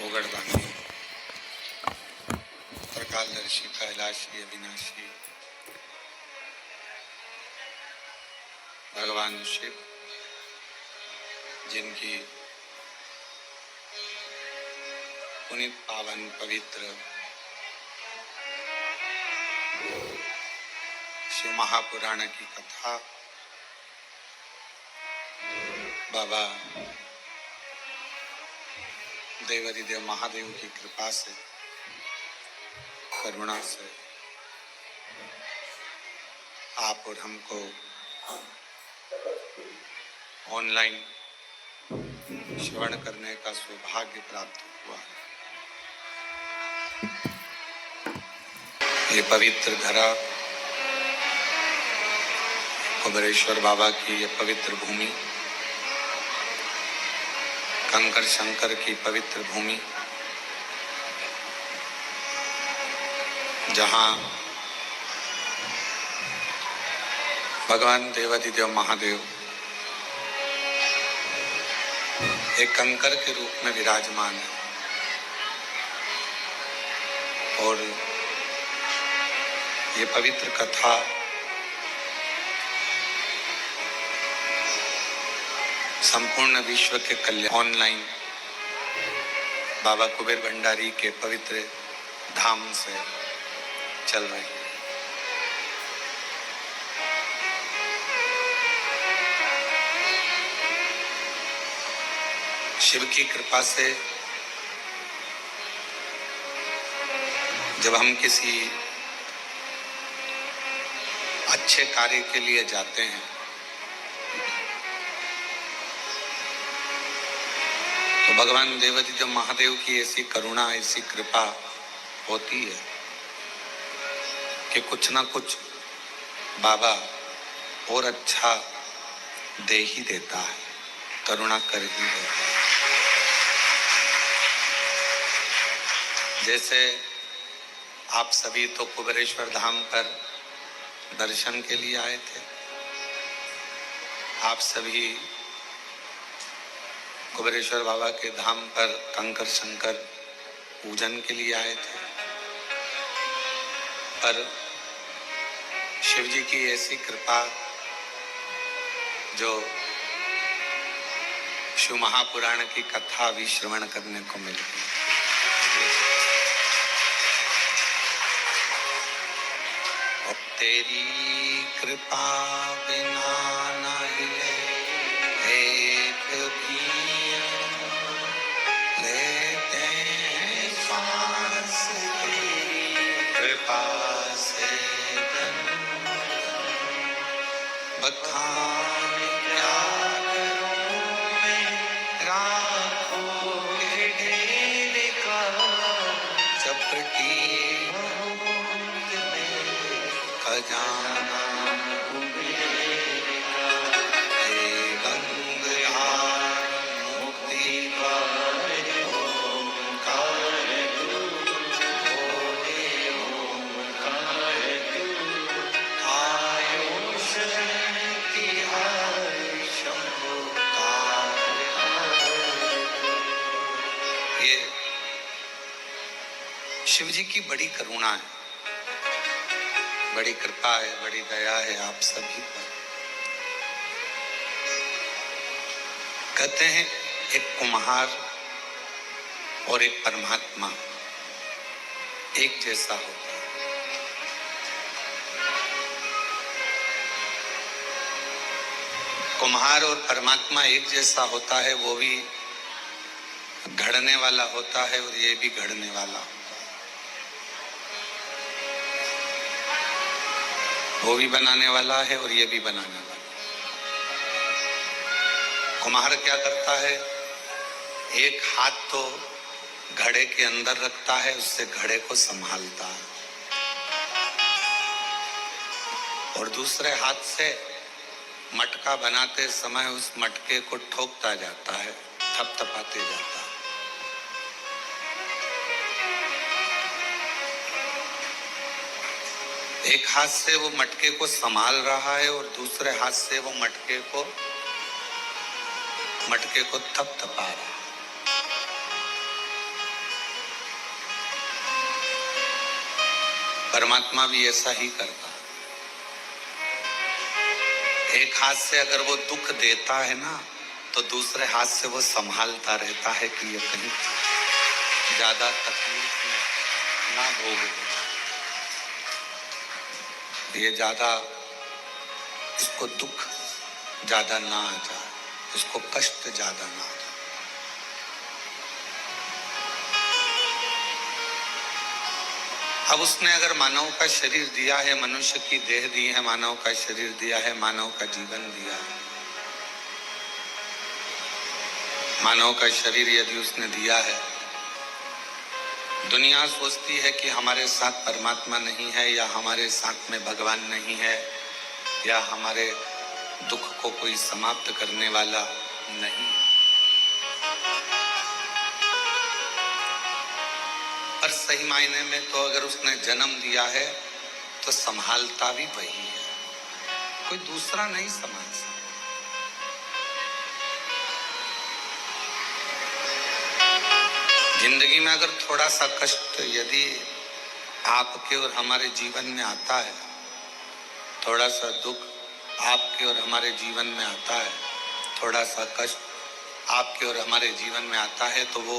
ओगड़दानी, प्रकालदर्शी, कैलाशी, अविनाशी भगवान शिव, जिनकी पुनीत पावन पवित्र शिव महापुराण की कथा बाबा देवाधिदेव महादेव की कृपा से, करुणा से आप और हमको ऑनलाइन श्रवण करने का सौभाग्य प्राप्त हुआ है। ये पवित्र धरा, कुबेरेश्वर बाबा की ये पवित्र भूमि, कंकर शंकर की पवित्र भूमि, जहां भगवान देवाधिदेव महादेव एक कंकर के रूप में विराजमान है और ये पवित्र कथा संपूर्ण विश्व के कल्याण ऑनलाइन बाबा कुबेर भंडारी के पवित्र धाम से चल रही है। शिव की कृपा से जब हम किसी अच्छे कार्य के लिए जाते हैं तो भगवान देवाधिदेव महादेव की ऐसी करुणा, ऐसी कृपा होती है कि कुछ ना कुछ बाबा और अच्छा दे ही देता है, करुणा कर ही देता है। जैसे आप सभी तो कुबेरेश्वर धाम पर दर्शन के लिए आए थे, आप सभी कुबेरेश्वर बाबा के धाम पर कंकर शंकर पूजन के लिए आए थे, पर शिव जी की ऐसी कृपा जो शिव महापुराण की कथा भी श्रवण करने को मिल गई। तेरी कृपा बिना न हिले एक भी, लेते हैं सांस तेरी कृपा से, बखान क्या करूं मैं राखों के ढेर का, चपटी खजाना कुबेर का, हे गंगाधार मुक्ति द्वार ओंकार तू, बोले ओंकार तू, आयो शक्ति हाय शंभो कार। ये शिव जी की बड़ी करुणा है, बड़ी कृपा है, बड़ी दया है आप सभी पर। कहते हैं एक कुम्हार और एक परमात्मा एक जैसा होता है। कुम्हार और परमात्मा एक जैसा होता है, वो भी घड़ने वाला होता है और ये भी घड़ने वाला होता है। वो भी बनाने वाला है और ये भी बनाने वाला है। कुम्हार क्या करता है, एक हाथ तो घड़े के अंदर रखता है, उससे घड़े को संभालता है, और दूसरे हाथ से मटका बनाते समय उस मटके को ठोकता जाता है, थपथपाते जाता है। एक हाथ से वो मटके को संभाल रहा है और दूसरे हाथ से वो मटके को थपथपा रहा है। परमात्मा भी ऐसा ही करता है। एक हाथ से अगर वो दुख देता है ना, तो दूसरे हाथ से वो संभालता रहता है कि ये कहीं ज्यादा तकलीफ ना भोगे, ये ज्यादा इसको दुख ज्यादा ना आ जाए, इसको कष्ट ज्यादा ना आ जाए। अब उसने अगर मानव का शरीर दिया है, मनुष्य की देह दी है, मानव का शरीर दिया है, मानव का जीवन दिया है, मानव का शरीर यदि उसने दिया है, दुनिया सोचती है कि हमारे साथ परमात्मा नहीं है, या हमारे साथ में भगवान नहीं है, या हमारे दुख को कोई समाप्त करने वाला नहीं। पर सही मायने में तो अगर उसने जन्म दिया है तो संभालता भी वही है, कोई दूसरा नहीं संभाल सकता। जिंदगी में अगर थोड़ा सा कष्ट यदि आपके और हमारे जीवन में आता है, थोड़ा सा दुख आपके और हमारे जीवन में आता है, थोड़ा सा कष्ट आपके और हमारे जीवन में आता है, तो वो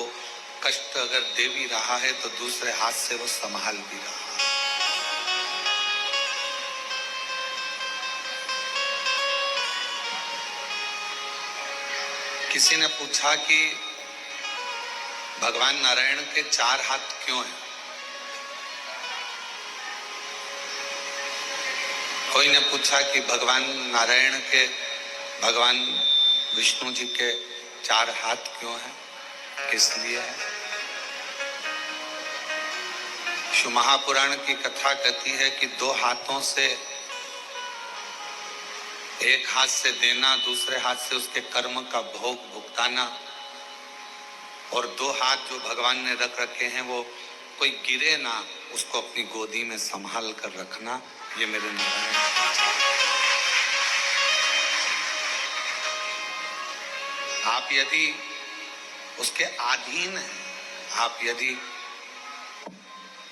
कष्ट अगर दे भी रहा है तो दूसरे हाथ से वो संभाल भी रहा है। किसी ने पूछा कि भगवान नारायण के 4 हाथ क्यों हैं? कोई ने पूछा कि भगवान नारायण के, भगवान विष्णु जी के 4 हाथ क्यों हैं, किस लिए है? शिव महापुराण की कथा कहती है कि 2 हाथों से, एक हाथ से देना, दूसरे हाथ से उसके कर्म का भोग भुगताना, और 2 हाथ जो भगवान ने रख रखे हैं वो कोई गिरे ना, उसको अपनी गोदी में संभाल कर रखना, ये मेरे नारायण। आप यदि उसके अधीन हैं, आप यदि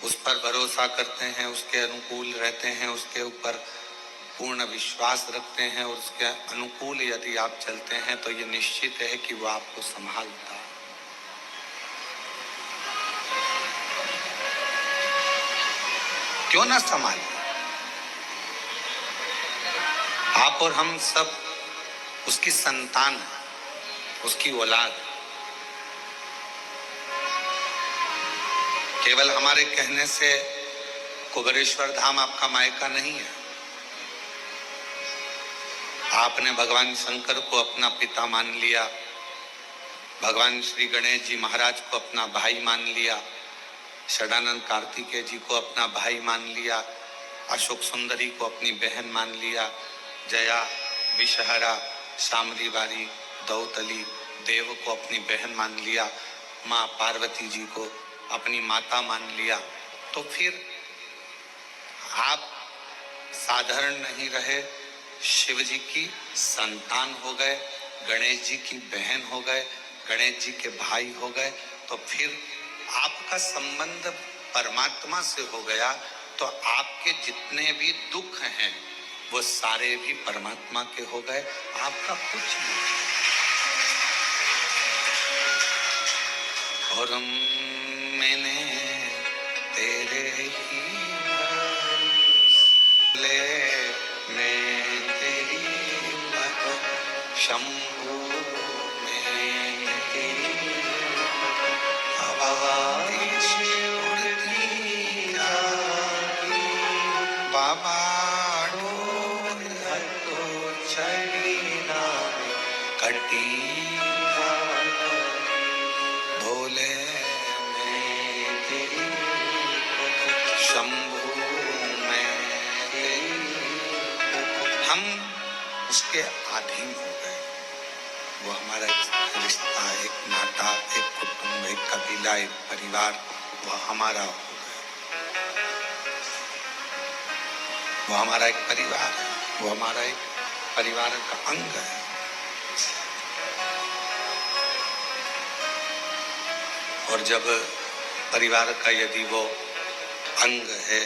उस पर भरोसा करते हैं, उसके अनुकूल रहते हैं, उसके ऊपर पूर्ण विश्वास रखते हैं और उसके अनुकूल यदि आप चलते हैं, तो ये निश्चित है कि वो आपको संभालता है। क्यों ना संभाले? आप और हम सब उसकी संतान है, उसकी औलाद। केवल हमारे कहने से कुबेरेश्वर धाम आपका मायका नहीं है। आपने भगवान शंकर को अपना पिता मान लिया, भगवान श्री गणेश जी महाराज को अपना भाई मान लिया, षडानंद कार्तिकेय जी को अपना भाई मान लिया, अशोक सुंदरी को अपनी बहन मान लिया, जया, विषहरा, शामली बारी, दौतली, देव को अपनी बहन मान लिया, माँ पार्वती जी को अपनी माता मान लिया। तो फिर आप साधारण नहीं रहे, शिव जी की संतान हो गए, गणेश जी की बहन हो गए, गणेश जी के भाई हो गए, तो फिर आपका संबंध परमात्मा से हो गया, तो आपके जितने भी दुख हैं वो सारे भी परमात्मा के हो गए, आपका कुछ नहीं। और मैंने तेरे ही ले मैं तेरी शंभू में तेरी आवाज़ उड़ती जाती, बाबा डोर हटो चढ़ी ना कटी भोले मैं तेरी शंभू में तेरी। हम उसके अधीन हो गए। वो हमारा एक रिश्ता, एक नाता, एक कुटुंब, एक कबीला, एक परिवार, वो हमारा हो गया। वो हमारा एक परिवार है, वो हमारा एक परिवार का अंग है। और जब परिवार का यदि वो अंग है,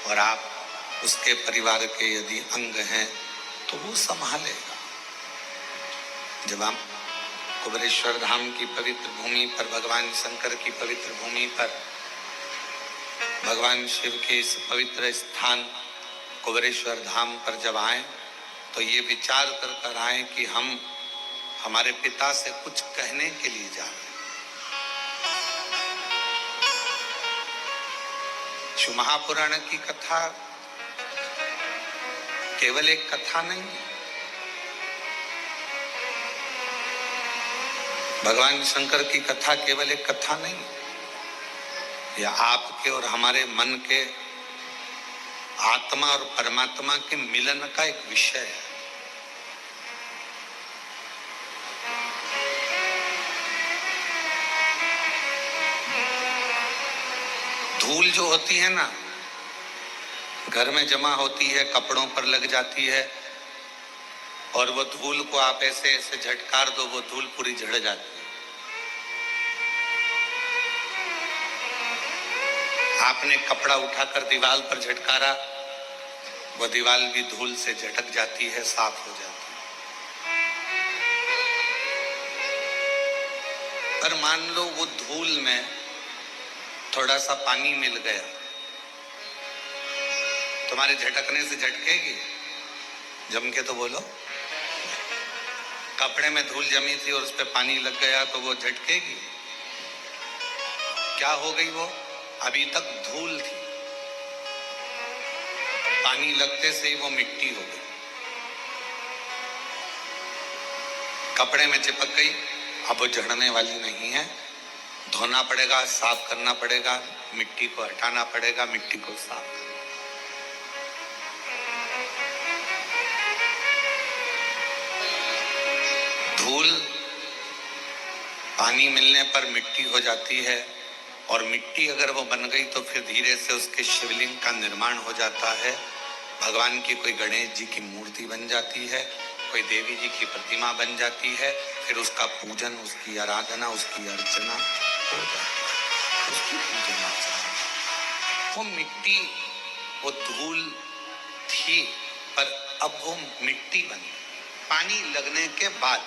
और आप उसके परिवार के यदि अंग हैं तो वो संभालेगा। जब आप कुबेरेश्वर धाम की पवित्र भूमि पर, भगवान शंकर की पवित्र भूमि पर, भगवान शिव के इस पवित्र स्थान कुबेरेश्वर धाम पर जब आए तो ये विचार कर आए कि हम हमारे पिता से कुछ कहने के लिए जा रहे हैं। शिव महापुराण की कथा केवल एक कथा नहीं है। भगवान शंकर की कथा केवल एक कथा नहीं, यह आपके और हमारे मन के आत्मा और परमात्मा के मिलन का एक विषय है। धूल जो होती है ना, घर में जमा होती है, कपड़ों पर लग जाती है, और वो धूल को आप ऐसे ऐसे झटकार दो, वो धूल पूरी झड़ जाती है। आपने कपड़ा उठाकर दीवार पर झटकारा, वो दीवार भी धूल से झटक जाती है, साफ हो जाती है। पर मान लो वो धूल में थोड़ा सा पानी मिल गया, तुम्हारे झटकने से झटकेगी? जम के तो बोलो। कपड़े में धूल जमी थी और उस पर पानी लग गया तो वो झटकेगी? क्या हो गई? वो अभी तक धूल थी, पानी लगते से ही वो मिट्टी हो गई, कपड़े में चिपक गई, अब वो झड़ने वाली नहीं है। धोना पड़ेगा, साफ करना पड़ेगा, मिट्टी को हटाना पड़ेगा, मिट्टी को साफ करना। धूल पानी मिलने पर मिट्टी हो जाती है, और मिट्टी अगर वो बन गई तो फिर धीरे से उसके शिवलिंग का निर्माण हो जाता है। भगवान की कोई गणेश जी की मूर्ति बन जाती है, कोई देवी जी की प्रतिमा बन जाती है, फिर उसका पूजन, उसकी आराधना, उसकी अर्चना हो जाती है, उसकी पूजन अर्चना। वो मिट्टी, वो धूल थी, पर अब वो मिट्टी बनी पानी लगने के बाद।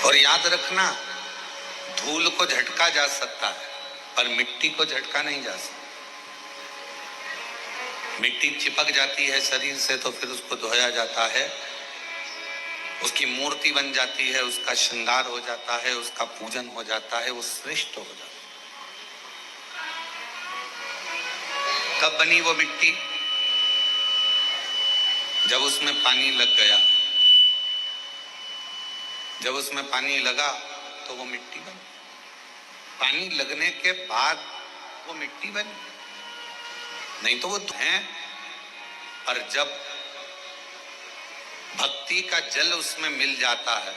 और याद रखना, धूल को झटका जा सकता है पर मिट्टी को झटका नहीं जा सकता। मिट्टी चिपक जाती है शरीर से तो फिर उसको धोया जाता है, उसकी मूर्ति बन जाती है, उसका श्रृंगार हो जाता है, उसका पूजन हो जाता है, वो श्रेष्ठ हो जाता है। कब बनी वो मिट्टी? जब उसमें पानी लग गया। जब उसमें पानी लगा तो वो मिट्टी बनी। पानी लगने के बाद वो मिट्टी बनी, नहीं तो वो है। और जब भक्ति का जल उसमें मिल जाता है,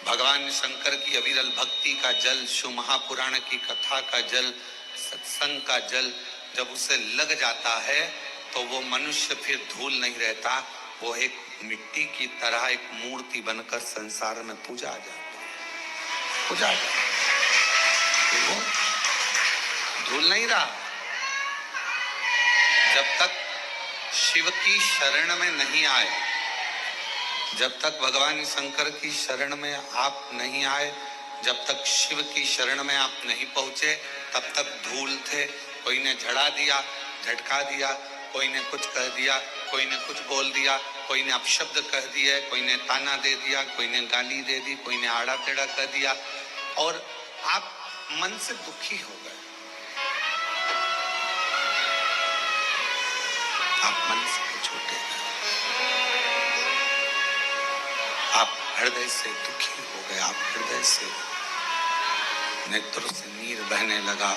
भगवान शंकर की अविरल भक्ति का जल, शिव महापुराण की कथा का जल, सत्संग का जल जब उसे लग जाता है तो वो मनुष्य फिर धूल नहीं रहता, वो एक मिट्टी की तरह एक मूर्ति बनकर संसार में पूजा जाता है, पूजा जाता है। वो धूल नहीं रहा। जब तक शिव की शरण में नहीं आए, जब तक भगवान शंकर की शरण में आप नहीं आए, जब तक शिव की शरण में आप नहीं पहुंचे, तब तक धूल थे। कोई ने झड़ा दिया, झटका दिया, कोई ने कुछ कह दिया, कोई ने कुछ बोल दिया, कोई ने अपशब्द कह दिए, कोई ने ताना दे दिया, कोई ने गाली दे दी, कोई ने आड़ा टेढ़ा कह दिया, और आप मन से दुखी हो गए। आप मन से छूटे, आप हृदय से दुखी हो गए, आप हृदय से नेत्रों से नीर बहने लगा,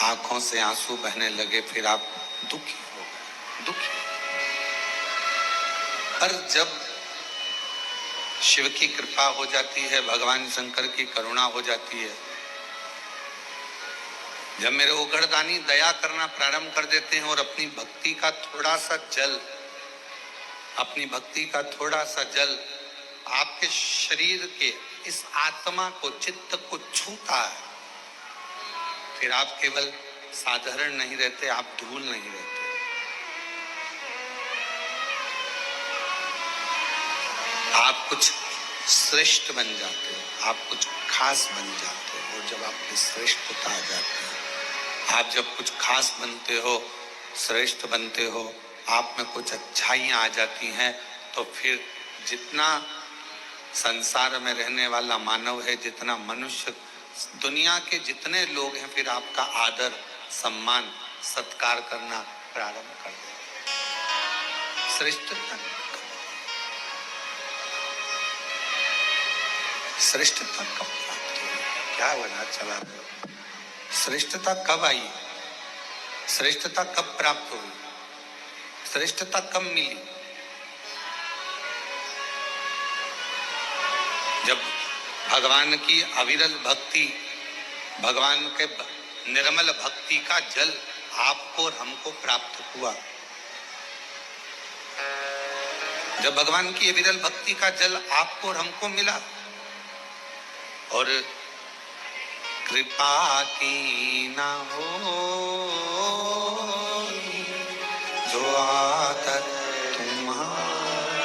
आंखों से आंसू बहने लगे, फिर आप दुखी हो गए, दुखी। पर जब शिव की कृपा हो जाती है, भगवान शंकर की करुणा हो जाती है, जब मेरे ओगरदानी दया करना प्रारंभ कर देते हैं और अपनी भक्ति का थोड़ा सा जल, अपनी भक्ति का थोड़ा सा जल आपके शरीर के इस आत्मा को, चित्त को छूता है, फिर आप केवल साधारण नहीं रहते, आप धूल नहीं रहते, आप कुछ श्रेष्ठ बन जाते हो, आप कुछ खास बन जाते हो। और जब आपकी श्रेष्ठता आ जाती है, आप जब कुछ खास बनते हो, श्रेष्ठ बनते हो, आप में कुछ अच्छाइयां आ जाती हैं, तो फिर जितना संसार में रहने वाला मानव है, जितना मनुष्य, दुनिया के जितने लोग हैं, फिर आपका आदर, सम्मान, सत्कार करना प्रारंभ कर देते। श्रेष्ठता श्रेष्ठता कब प्राप्त हुई? क्या बना चला रहे हो? श्रेष्ठता कब आई? श्रेष्ठता कब प्राप्त हुई? श्रेष्ठता कब मिली? जब भगवान की अविरल भक्ति, भगवान के निर्मल भक्ति का जल आपको और हमको प्राप्त हुआ, जब भगवान की अविरल भक्ति का जल आपको और हमको मिला, और कृपा की ना हो जो आदत तुम्हारी,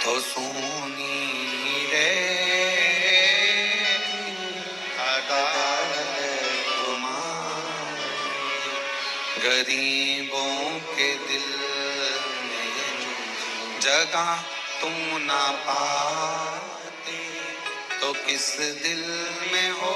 तो सुनी रे अदालत तुम्हारी, गरीबों के दिल में जगह तुम ना पाते, तो किस दिल में हो